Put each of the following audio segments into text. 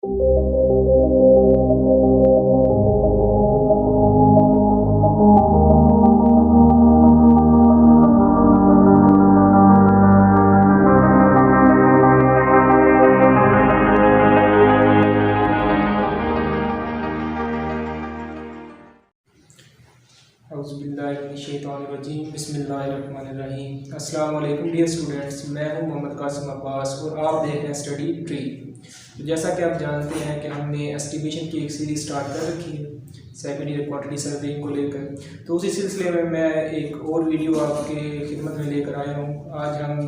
औज़ुबिल्लाहिमिनश्शैतानिर्रजीम बिस्मिल्लाहिर्रहमानिर्रहीम। अस्सलाम वालेकुम डियर स्टूडेंट्स, मैं हूं मोहम्मद कासिम अब्बास और आप देख रहे हैं स्टडी ट्री। तो जैसा कि आप जानते हैं कि हमने एस्टिमेशन की एक सीरीज स्टार्ट कर रखी है सेकेंड ईयर क्वांटिटी सर्वेइंग को लेकर। तो उसी सिलसिले में मैं एक और वीडियो आपके खिदमत में लेकर आया हूँ। आज हम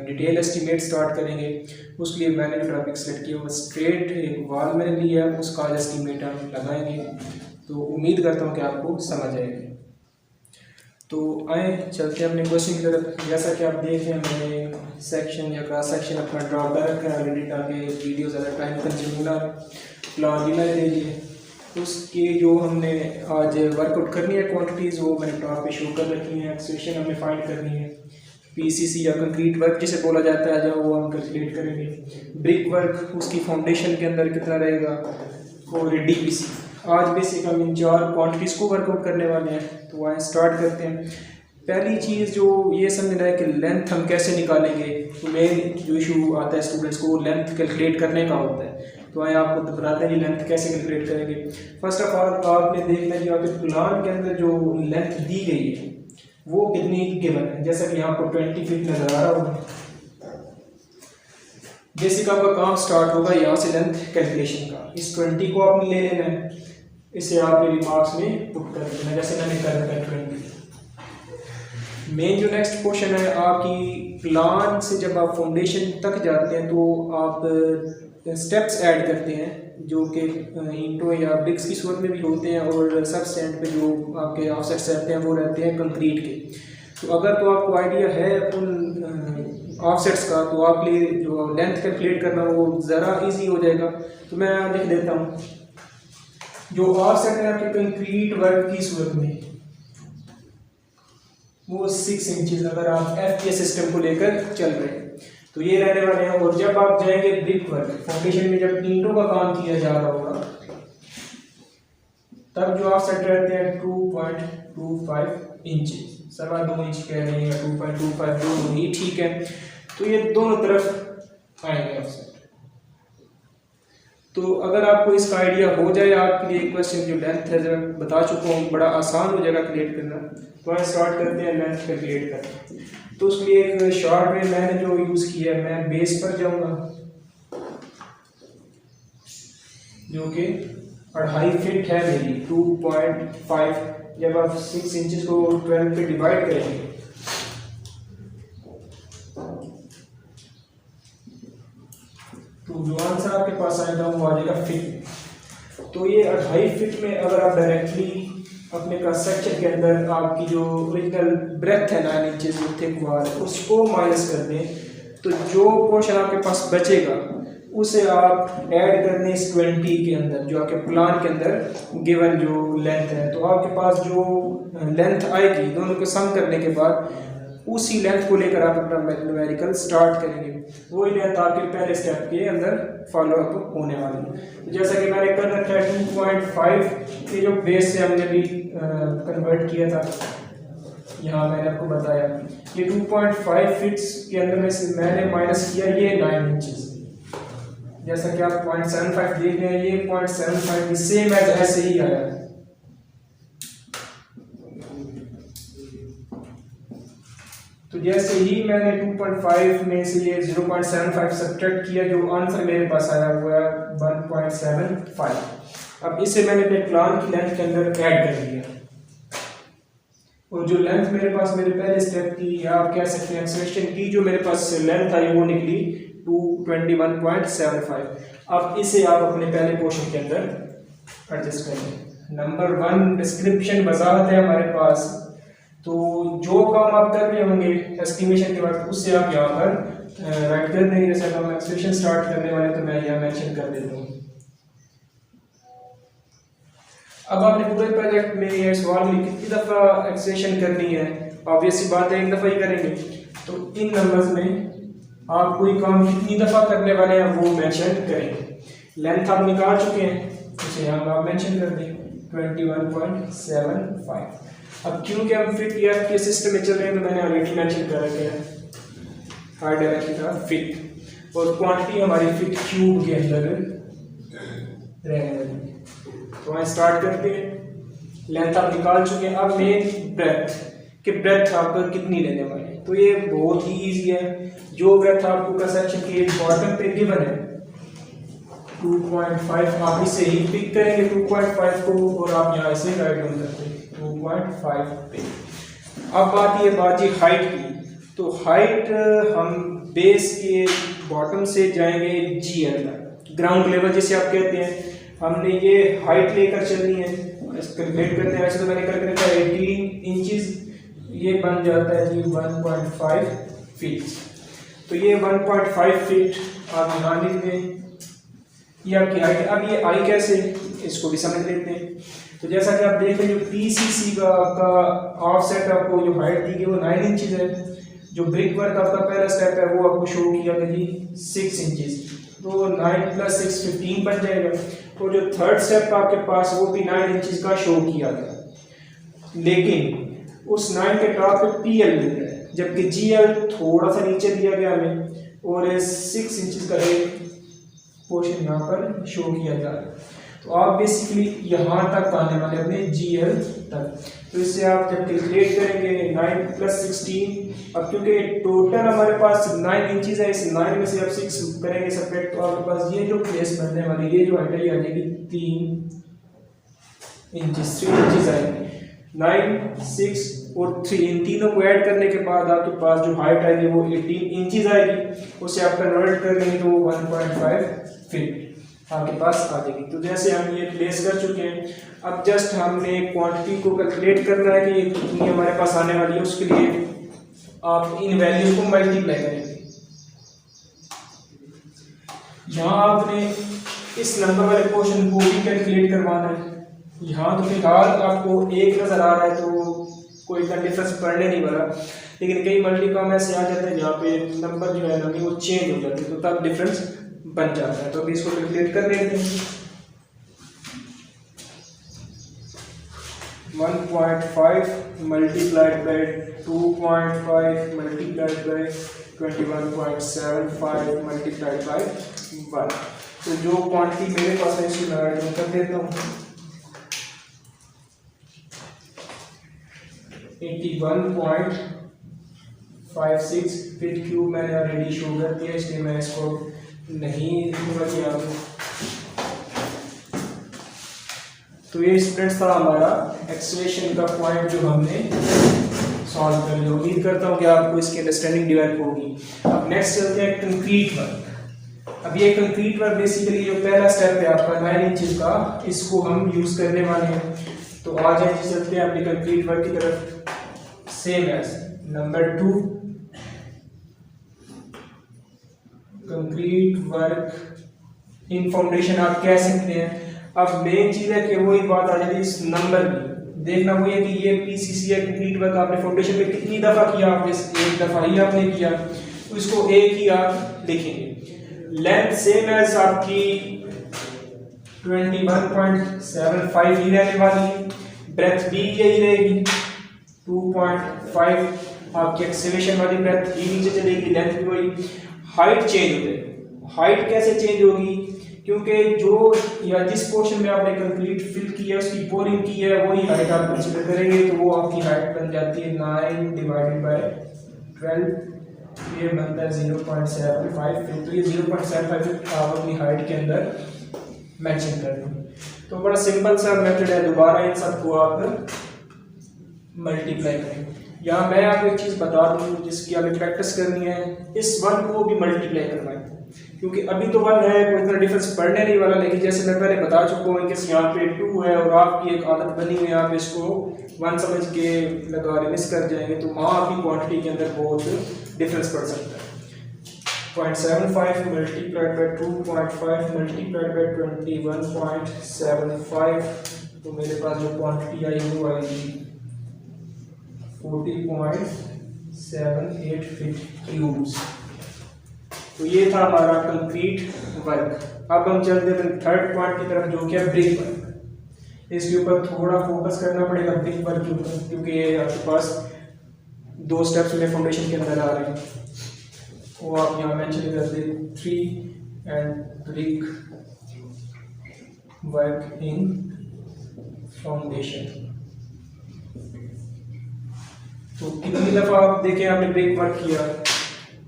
डिटेल एस्टिमेट स्टार्ट करेंगे। उसके लिए मैंने जो टॉपिक सेलेक्ट किया वो स्ट्रेट एक वॉल मैंने लिया है, उसका आज एस्टिमेट हम लगाएंगे। तो उम्मीद करता हूँ कि आपको समझ आएगी। तो आए चलते हैं अपने क्वेश्चन की तरफ। जैसा कि आप देख रहे हैं मैंने सेक्शन या क्रॉस सेक्शन अपना ड्रॉ कर रखा है ऑलरेडी, ताकि वीडियो ज़्यादा टाइम कंज्यूम ना। प्लान भी मैंने दे दिए। उसकी जो हमने आज वर्कआउट करनी है क्वांटिटीज़ वो मैंने टॉप पे शो कर रखी हैं। एक्सप्रेशन हमने फाइंड करनी है। पीसीसी या कंक्रीट वर्क जिसे बोला जाता है जो वो हम कैलकुलेट करेंगे। ब्रिक वर्क उसकी फाउंडेशन के अंदर कितना रहेगा, और डीपीसी। आज बेसिक हम इन चार क्वांटिटीज़ को वर्कआउट करने वाले हैं। तो आए स्टार्ट करते हैं। पहली चीज़ जो ये समझना है कि लेंथ हम कैसे निकालेंगे। तो मेन जो इशू आता है स्टूडेंट्स को लेंथ कैलकुलेट करने का होता है। तो आए आपको बताते हैं कि लेंथ कैसे कैलकुलेट करेंगे। फर्स्ट ऑफ ऑल आपने देखना है कि आपके प्लान के अंदर जो लेंथ दी गई है वो कितनी गिवन है। जैसा कि यहाँ आपको 20 फीट नजर आ रहा होगा। बेसिक आपका काम स्टार्ट होगा यहाँ से लेंथ कैलकुलेशन का। इस 20 को आपने ले लेना है, इसे आपके रिमार्क्स में पुट कर देना जैसे मैंने कर रखा है 20। मेन जो नेक्स्ट क्वेश्चन है, आपकी प्लान से जब आप फाउंडेशन तक जाते हैं तो आप स्टेप्स ऐड करते हैं जो कि ईंटों या ब्रिक्स की सूरत में भी होते हैं, और सब स्टैंड पे जो आपके ऑफसेट्स रहते हैं वो रहते हैं कंक्रीट के। तो अगर तो आपको आइडिया है उन ऑफसेट्स का तो आपके लिए जो लेंथ कैलकुलेट करना वो ज़रा इजी हो जाएगा। तो मैं लिख देता हूँ जो ऑफसेट है आपके कंक्रीट वर्क की सूरत में वो 6 इंचेस अगर आप एफपीएस सिस्टम को लेकर चल रहे हैं तो ये रहने वाले हैं। और जब आप जाएंगे ब्रिक वर्क फाउंडेशन में, जब ईंटों का काम किया जा रहा होगा तब जो ऑफसेट रहते हैं 2.25 इंचेस, 2.25 इंच कह रहे हैं या 2.25 दोनों ही ठीक है। तो ये दोनों तरफ आएंगे ऑफसेट। तो अगर आपको इसका आइडिया हो जाए, आपके लिए क्वेश्चन जो लेंथ है जब बता चुका हूँ बड़ा आसान हो जाएगा क्रिएट करना। तो हम स्टार्ट करते हैं लेंथ कैलकुलेट करना। तो उसके लिए एक शॉर्ट वे मैंने जो यूज़ किया है, मैं बेस पर जाऊँगा जो कि 2.5 फीट है मेरी 2.5। जब आप 6 इंचेस को 12 पे डिवाइड करेंगे तो जो आंसर आपके पास आएगा वो आ जाएगा फीट। तो ये 2.5 फीट में अगर आप डायरेक्टली अपने क्रॉस सेक्शन के अंदर आपकी जो ओरिजिनल ब्रेथ है 9 इंचेस थिक वॉल उसको माइनस कर दें तो जो पोर्शन आपके पास बचेगा उसे आप ऐड कर दें इस 20 के अंदर जो आपके प्लान के अंदर गिवन जो लेंथ है। तो आपके पास जो लेंथ आएगी दोनों को सम करने के बाद उसी लेंथ को लेकर आप अपना न्यूमेरिकल स्टार्ट करेंगे। वही लेंथ आपके पहले स्टेप के अंदर फॉलो अप होने वाली है। जैसा कि मैंने कर रखा है 2.5 के जो बेस से हमने भी कन्वर्ट किया था, यहाँ मैंने आपको बताया ये 2.5 फीट्स के अंदर में से मैंने माइनस किया ये 9 इंचेस। जैसा कि आप 0.75 देख रहे हैं, ये 0.75 सेम एज ऐसे ही आया। तो जैसे ही मैंने 2.5 में से ये 0.75 सब्ट्रैक्ट किया, जो आंसर मेरे पास आया हुआ है 1.75। अब इसे मैंने अपने प्लान की लेंथ के अंदर ऐड कर दिया और जो लेंथ मेरे पास मेरे पहले स्टेप की या आप कह सकते हैं एक्सप्रेशन की जो मेरे पास लेंथ आई वो निकली 221.75। अब इसे आप अपने पहले पोर्शन के अंदर एडजस्ट करेंगे। नंबर 1 डिस्क्रिप्शन वजाहत है हमारे पास। तो जो काम आप कर रहे होंगे एस्टिमेशन के बाद उससे आप यहाँ पर राइट कर देंगे। जैसे हम एक्सप्रेशन स्टार्ट करने वाले तो मैं यहाँ मेंशन कर देता हूँ। अब आपने पूरे प्रोजेक्ट में ये सवाल में कितनी दफ़ा एक्सप्रेशन करनी है, ऑब्वियस सी बात है एक दफ़ा ही करेंगे। तो इन नंबर्स में आप कोई काम कितनी दफ़ा करने वाले हैं वो मेंशन करेंगे। लेंथ आप निकाल चुके हैं, इसे हम आप मेंशन कर दें 21.75। अब क्योंकि हम फिट या के सिस्टम में चल रहे हैं तो मैंने ऑलरेडी मेंशन कर रखा है हाई डायरेक्शन का फिट, और क्वांटिटी हमारी फिट क्यूब के अंदर रहने वाली है। तो हम स्टार्ट करते हैं। लेंथ आप निकाल चुके हैं। अब मेन ब्रेथ कि ब्रेथ आपको कितनी लेने वाले हैं, तो ये बहुत ही ईजी है। जो ब्रेथ आपको का सेक्शन के बॉटम पे गिवन है 2.5, आप इसे ही पिक करेंगे 2.5 को, और आप यहाँ से राइट डाउन करते हैं 2.5 पे। अब बात ये बात जी हाइट की, तो हाइट हम बेस के बॉटम से जाएंगे GL तक, ग्राउंड लेवल जिसे आप कहते हैं। हमने ये हाइट लेकर चलनी है, कैलकुलेट करते हैं। वैसे तो मैंने कैलकुलेट किया 18 इंचेस, ये बन जाता है जी 1.5 फीट। तो ये 1.5 फीट आप यहाँ लिख दें, ये आपकी हाइट। अब ये आई कैसे, इसको भी समझ लेते हैं। तो जैसा कि आप देख रहे हैं जो PCC का आपका ऑफसेट आपको जो हाइट दी गई वो 9 इंचेस है। जो ब्रिक वर्क आपका पहला स्टेप है वो आपको शो किया गया जी 6 इंचेस, तो 9 + 6 15 बन जाएगा। तो जो थर्ड स्टेप आपके पास वो भी 9 इंचेस का शो किया गया, लेकिन उस 9 के टॉप पे PL मिल रहा है, जबकि GL थोड़ा सा नीचे दिया गया हमें, और 6 इंचेस का एक पोर्शन यहाँ पर शो किया जा रहा है। तो आप बेसिकली यहाँ तक आने वाले अपने GL तक। तो इससे आप जब कैलकुलेट करेंगे 9 + 16, अब क्योंकि टोटल हमारे पास 9 इंचेस है, इस 9 में से आप 6 करेंगे सेपरेट, तो आपके पास ये जो प्लेस बनने वाली ये जो हाइट है आ जाएगी 3 इंचेस आएगी। 9, 6 और 3, इन तीनों को ऐड करने के बाद आपके पास जो हाइट आएगी वो 18 इंचेस आएगी। उसे आप कन्वर्ट कर लेंगे तो 1.5 फीट आपके पास आ जाएगी। तो जैसे हम ये प्लेस कर चुके हैं, अब जस्ट हमने क्वांटिटी को कैलकुलेट करना है कि ये कितनी हमारे पास आने वाली है। उसके लिए आप इन वैल्यूज को मल्टीप्लाई करेंगे। यहाँ आपने इस नंबर वाले पोर्शन को भी कैलकुलेट करवाना है। यहाँ तो फिलहाल आपको 1 नज़र आ रहा है तो कोई इतना डिफरेंस पड़ने नहीं वाला, लेकिन कई मल्टीकॉम ऐसे आ जाते हैं जहाँ पे नंबर जो है ना वो चेंज हो जाते हैं, तो तब डिफरेंस बन जाता है। तो अभी इसको कैलकुलेट कर लेते हैं। 1.5 multiplied by 2.5 multiplied by 21.75 multiplied by 1। तो जो क्वांटिटी मेरे पास है इसको मैं ऐड कर देता हूँ 81.56 फीट क्यूब मैंने ऑलरेडी शो कर दिया, इसलिए मैं इसको नहीं लिखूंगा कि आप। तो ये स्टूडेंट्स था हमारा एक्सेलरेशन का पॉइंट जो हमने सॉल्व कर लिया। उम्मीद करता हूँ कि आपको इसकी अंडरस्टैंडिंग डेवलप होगी। अब नेक्स्ट चलते हैं कंक्रीट वर्क। अब ये कंक्रीट वर्क बेसिकली जो पहला स्टेप है आपका 9 इंचेस का, इसको हम यूज करने वाले हैं। तो आ जाए चलते हैं अपनी कंक्रीट वर्क की तरफ। Same as number 2 concrete work in foundation आप कह सकते हैं। अब मेन चीज है कि वही बात आ जाती है इस नंबर की, देखना वो है कि ये PCC है कंक्रीट वर्क आपने फाउंडेशन पे कितनी दफा किया, आपने एक दफा ही आपने किया, तो इसको एक ही आप लिखेंगे। लेंथ सेम एज आपकी 21.75 ही रहने वाली है, ब्रेथ भी यही रहेगी 2.5, आपकी एक्सेलरेशन वाली ब्रेथ ही नीचे चलेगी, लेंथ भी वही। हाइट चेंज हो जाएगी। हाइट कैसे चेंज होगी, क्योंकि जो या जिस पोर्शन में आपने कंक्रीट फिल किया है उसकी पोरिंग की है वही हाइट आप कंसीडर करेंगे, तो वो आपकी हाइट बन जाती है 9 / 12, ये बनता है 0.75 फीट। तो ये 0.75 फीट आप अपनी हाइट के अंदर मेंशन कर दें। तो बड़ा सिंपल सा मेथड है, दोबारा इन सबको आप मल्टीप्लाई करें। यहाँ मैं आपको एक चीज़ बता दूँ जिसकी हमें प्रैक्टिस करनी है, इस 1 को भी मल्टीप्लाई करवाएं, क्योंकि अभी तो 1 है कोई इतना डिफरेंस पड़ने नहीं वाला, लेकिन जैसे मैं पहले बता चुका हूँ कि यहाँ पे 2 है और आपकी एक आदत बनी हुई है आप इसको 1 समझ के लगा रहे मिस कर जाएंगे, तो वहाँ आपकी क्वांटिटी के अंदर बहुत डिफरेंस पड़ सकता है। 0.75 मल्टीप्लाइड बाय 2.5 मल्टीप्लाइड बाय 21.75, तो मेरे पास जो क्वांटिटी आई वो आएगी 40.78 फीट क्यूब्स। तो ये था हमारा कंक्रीट वर्क। अब हम चलते हैं थर्ड पॉइंट की तरफ, जो कि है ब्रिक वर्क। इसके ऊपर थोड़ा फोकस करना पड़ेगा ब्रिक वर्क के ऊपर, क्योंकि ये आपके पास 2 स्टेप्स में फाउंडेशन के अंदर आ रहे हैं। वो आप यहाँ मेंशन कर दे 3 and brick work in foundation. तो कितनी दफ़ा आप देखें आपने ब्रिक वर्क किया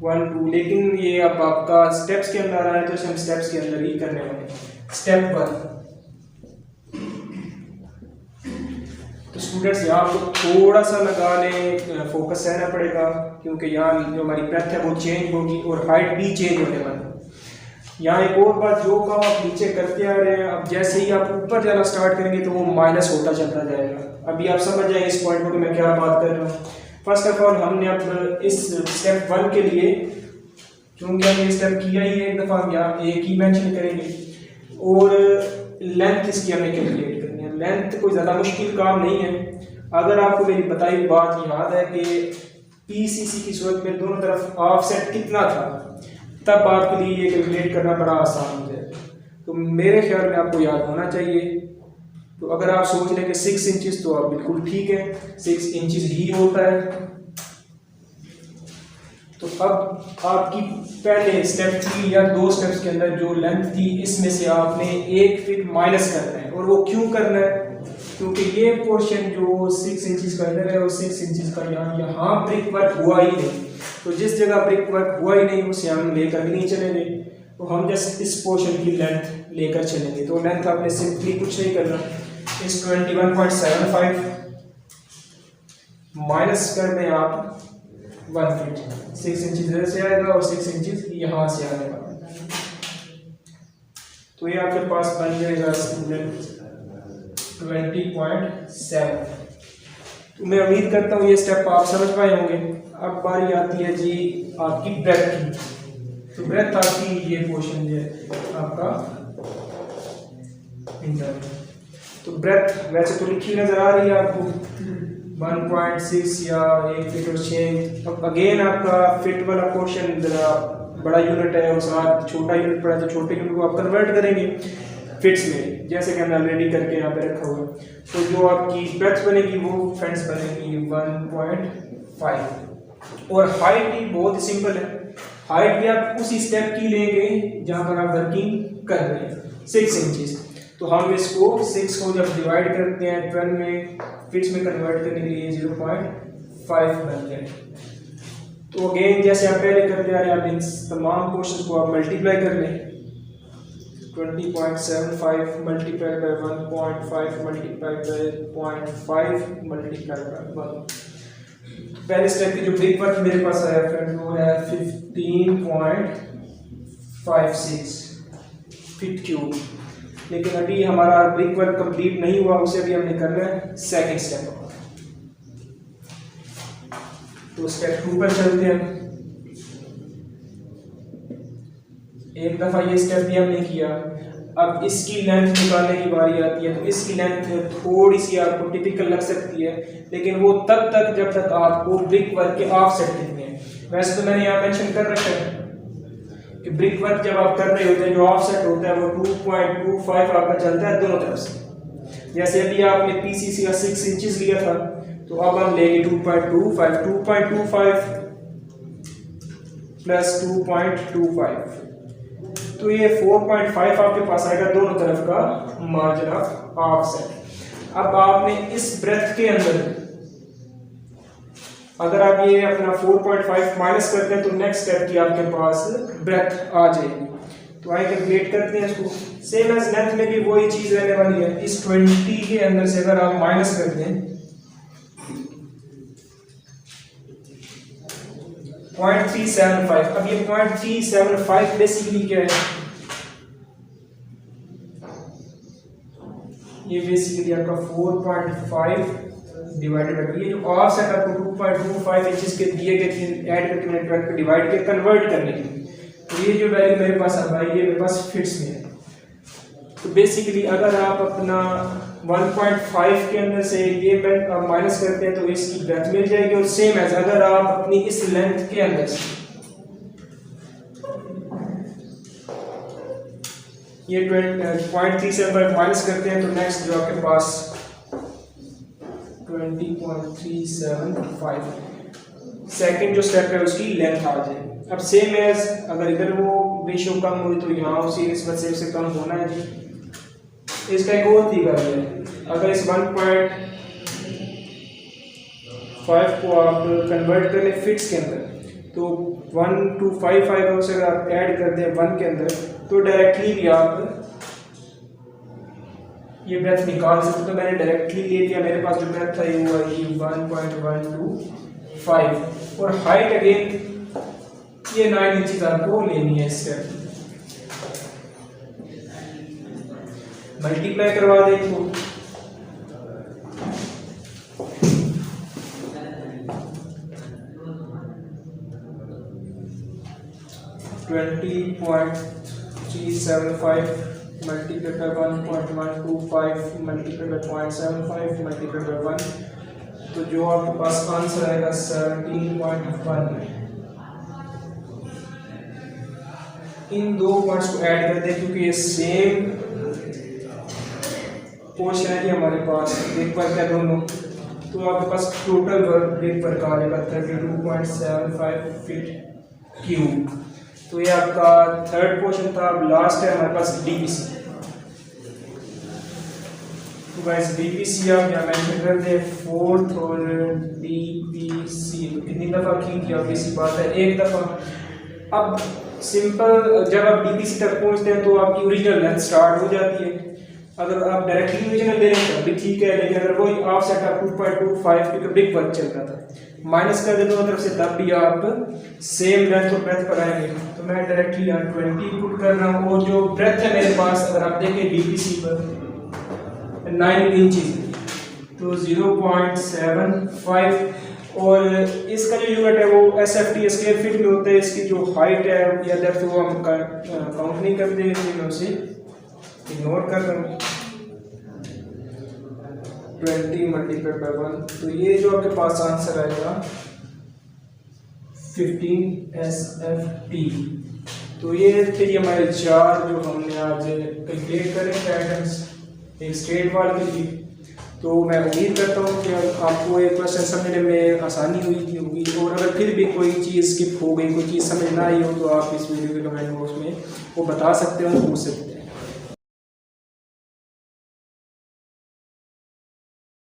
1 2, लेकिन ये अब आपका स्टेप्स के अंदर आ रहा है, तो इसे हम स्टेप्स के अंदर ही करने वाले हैं। स्टेप 1, तो स्टूडेंट्स यहाँ आपको थोड़ा सा लगाने फोकस रहना पड़ेगा, क्योंकि यहाँ जो हमारी ब्रेथ है वो चेंज होगी और हाइट भी चेंज होने वाली है। यहाँ एक और बात, जो काम आप नीचे करते आ रहे हैं, अब जैसे ही आप ऊपर जाना स्टार्ट करेंगे तो वो माइनस होता चलता जाएगा। अभी आप समझ जाएंगे इस पॉइंट पर कि मैं क्या बात कर रहा हूँ। फर्स्ट ऑफ ऑल हमने अब इस स्टेप 1 के लिए, क्योंकि हमने स्टेप किया ही है एक दफ़ा, हम यहाँ एक ही मेंशन करेंगे और लेंथ इसकी हमें कैलकुलेट करनी है। लेंथ कोई ज़्यादा मुश्किल काम नहीं है। अगर आपको मेरी बताई बात याद है कि पीसीसी की सूरत में दोनों तरफ ऑफसेट कितना था, तब आपके लिए ये कैलकुलेट करना बड़ा आसान हो जाएगा। तो मेरे ख्याल में आपको याद होना चाहिए। तो अगर आप सोच लें कि 6 इंचेस, तो आप बिल्कुल ठीक है, 6 इंचेस ही होता है। तो अब आपकी पहले स्टेप 3 या 2 स्टेप्स के अंदर जो लेंथ थी, इसमें से आपने 1 फीट माइनस करना है। और वो क्यों करना है? क्योंकि ये पोर्शन जो 6 इंचेस का इधर है और 6 इंचेस का यहाँ ब्रिक वर्क हुआ ही नहीं। तो जिस जगह ब्रिक वर्क हुआ ही नहीं, उसे हम लेकर नहीं चलेंगे। तो हम जस्ट इस पोर्शन की लेंथ लेकर चलेंगे। तो लेंथ आपने सिंपली कुछ नहीं करना, इस 21.75 माइनस कर दें आप 1 फीट। 6 इंचेस इधर से आएगा और 6 इंचेस यहाँ से आएगा। तो ये आपके पास बन जाएगा 20.7। तो मैं उम्मीद करता हूँ ये स्टेप आप समझ पाए होंगे। अब बारी आती है जी आपकी ब्रेथ की। तो ब्रेथ आपकी ये पोर्शन है आपका इंटरनल। तो ब्रेथ वैसे तो लिखी नजर आ रही है आपको 1.6 या 1 फीट और चेंज। अब अगेन आपका फिट वाला पोर्शन जरा बड़ा यूनिट है और साथ छोटा यूनिट पड़ा है, तो छोटे यूनिट को आप कन्वर्ट करेंगे फिट्स में, जैसे कि हमने ऑलरेडी करके यहाँ पे रखा हुआ है। तो जो आपकी ब्रेथ बनेगी वो फ्रेंड्स बनेगी 1.5। और हाइट भी बहुत ही सिंपल है। हाइट भी आप उसी स्टेप की लेंगे जहाँ पर आप वर्किंग कर रहे हैं, 6 इंचेस। तो हम इसको 6 को जब डिवाइड करते हैं 12 में फिट्स में कन्वर्ट करने के लिए 0.5 बन जाए। तो अगेन जैसे आप पहले करते आ रहे हैं, आप इन तमाम क्वेश्चंस को आप मल्टीप्लाई कर लें। 20.75 multiply by 1.5 multiply by 0.5 multiply by 1। पहले स्टेप की जो ब्रिक वर्क मेरे पास आया फ्रेंड वो है 15.56 फीट क्यूब। लेकिन अभी हमारा ब्रिक वर्क कंप्लीट नहीं हुआ, उसे भी हमने करना है सेकंड स्टेप। तो स्टेप 2 पर चलते हैं। एक दफा ये स्टेप भी हमने किया। अब इसकी लेंथ निकालने की बारी आती है। तो इसकी लेंथ थोड़ी सी आपको टिपिकल लग सकती है, लेकिन वो तब तक जब तक आपको ब्रिक वर्क के ऑफसेट कितने हैं। वैसे तो मैंने यहाँ मेंशन कर रखा है कि ब्रिक वर्क जब आप कर रहे होते हैं, जो ऑफसेट होता है वो 2.25 आपका चलता है दोनों तरफ से। जैसे अभी आपने पीसीसी का 6 इंचेस लिया था, तो अब हम लेंगे 2.25 प्लस 2.25, तो ये 4.5 आपके पास आएगा दोनों तरफ का मार्जिन ऑफ ऑफसेट। अब आपने इस ब्रेथ के अंदर अगर आप ये अपना 4.5 माइनस करते हैं, तो नेक्स्ट स्टेप की आपके पास ब्रेथ आ जाएगी। तो आइए कैलकुलेट करते हैं इसको। सेम एज लेंथ में भी वही चीज रहने वाली है। इस 20 के अंदर से अगर आप माइनस करते हैं 0.375, अब ये 0.375 बेसिकली क्या है? ये बेसिकली आपका 4.5 डिवाइडेड बाय ये जो ऑफसेट आपको 2.25 इंचेस के दिए गए ऐड करके मैंने ट्रैक पे डिवाइड के कन्वर्ट करने के लिए, तो ये जो वैल्यू मेरे पास आ रहा है ये मेरे पास फिट्स में है। तो बेसिकली अगर आप अपना 1.5 के अंदर से ये माइनस करते हैं तो इसकी ब्रेथ मिल जाएगी। और सेम एज अगर आप अपनी इस लेंथ के अंदर से ये 0.375 माइनस करते हैं तो नेक्स्ट जो आपके पास 20.375 सेकंड जो स्टेप है उसकी लेंथ आ जाए। अब सेम एज अगर इधर वो रेशियो कम हुई तो यहाँ उसी निस्बत से उससे कम होना है जी। इसका एक और तरीका है, अगर इस 1.5 को आप कन्वर्ट कर लें फिट्स के अंदर तो 1255 से अगर आप ऐड कर दें 1 के अंदर तो डायरेक्टली भी आप ये ब्रेथ निकाल सकते। तो मैंने डायरेक्टली ले लिया, मेरे पास जो ब्रेथ था ये हुआ 1.125 और हाइट अगेन ये 9 इंचेस आपको लेनी है। स्टेप मल्टीप्लाई करवा दें इसको 20.375 multiplied by 1.125 multiplied by 0.75 multiplied by 1 तो जो आपके पास आंसर आएगा 17.1। इन दो पॉइंट्स को ऐड कर दें क्योंकि ये सेम पोर्शन है कि हमारे पास ब्रेक वर्क है दोनों, तो आपके पास टोटल वर्क ब्रेक वर्क आ जाएगा 32.75 फीट क्यूब। तो ये आपका थर्ड पोर्शन था। अब लास्ट है हमारे पास डीपीसी। तो गाइस डीपीसी आप यहाँ मेंशन कर दें 4th और डीपीसी तो कितनी दफ़ा की थी ऑब्वियसली बात है एक दफ़ा। अब सिंपल जब आप डीपीसी तक पहुँचते हैं तो आपकी ओरिजिनल लेंथ स्टार्ट हो जाती है। अगर आप डायरेक्टली ओरिजिनल ले रहे हैं तब भी ठीक है, लेकिन अगर वही आप सेट आप 2.25 क्योंकि बिग वर्क चल रहा था माइनस कर दे दोनों तरफ से तब भी आप सेम लेंथ और ब्रेथ पर आएंगे। तो मैं डायरेक्टली यहाँ 20 पुट कर रहा हूँ और जो ब्रेथ है मेरे पास अगर आप देखें डीपीसी पर 9 इंचेस तो 0.75 और इसका जो यूनिट है वो SFT स्क्वायर फीट में होता है। इसकी जो हाइट है या डेप्थ वो हम काउंट नहीं करते, मैं उसे इग्नोर कर रहा हूँ। 20 मल्टीप्लाइड बाय 1 तो ये जो आपके पास आंसर आएगा 15 SFT। तो ये थे हमारे 4 जो हमने आज कैलकुलेट करें आइटम्स एक स्ट्रेट वाल के लिए। तो मैं उम्मीद करता हूँ कि आपको ये क्वेश्चन समझने में आसानी हुई थी होगी, और अगर फिर भी कोई चीज़ स्किप हो गई, कोई चीज़ समझ ना आई हो तो आप इस वीडियो के कमेंट बॉक्स में वो बता सकते हो, पूछ सकते हैं।